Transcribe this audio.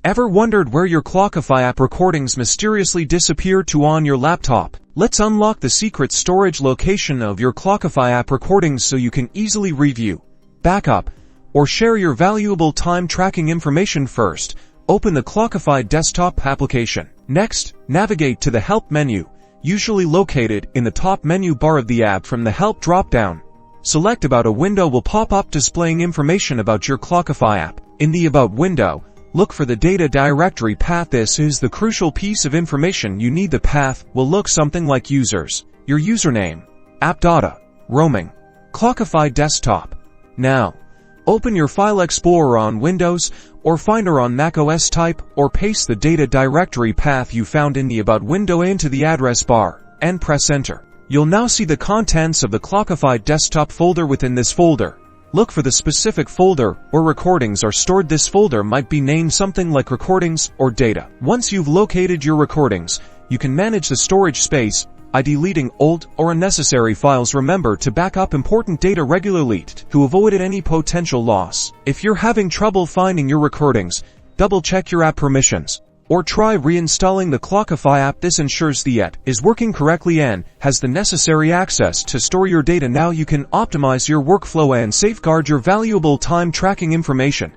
Ever wondered where your Clockify app recordings mysteriously disappear to on your laptop? Let's unlock the secret storage location of your Clockify app recordings so you can easily review, backup, or share your valuable time tracking information. First, open the Clockify desktop application. Next, navigate to the Help menu, usually located in the top menu bar of the app. From the Help drop-down, select About. A window will pop up displaying information about your Clockify app. In the About window, look for the data directory path. This is the crucial piece of information you need. The path will look something like users, your username, app data, roaming, Clockify desktop. Now, open your File Explorer on Windows or Finder on macOS. Type or paste the data directory path you found in the About window into the address bar and press Enter. You'll now see the contents of the Clockify desktop folder. Within this folder, look for the specific folder where recordings are stored. This folder might be named something like Recordings or Data. Once you've located your recordings, you can manage the storage space by deleting old or unnecessary files. Remember to back up important data regularly to avoid any potential loss. If you're having trouble finding your recordings, double-check your app permissions, or try reinstalling the Clockify app. This ensures the app is working correctly and has the necessary access to store your data. Now you can optimize your workflow and safeguard your valuable time tracking information.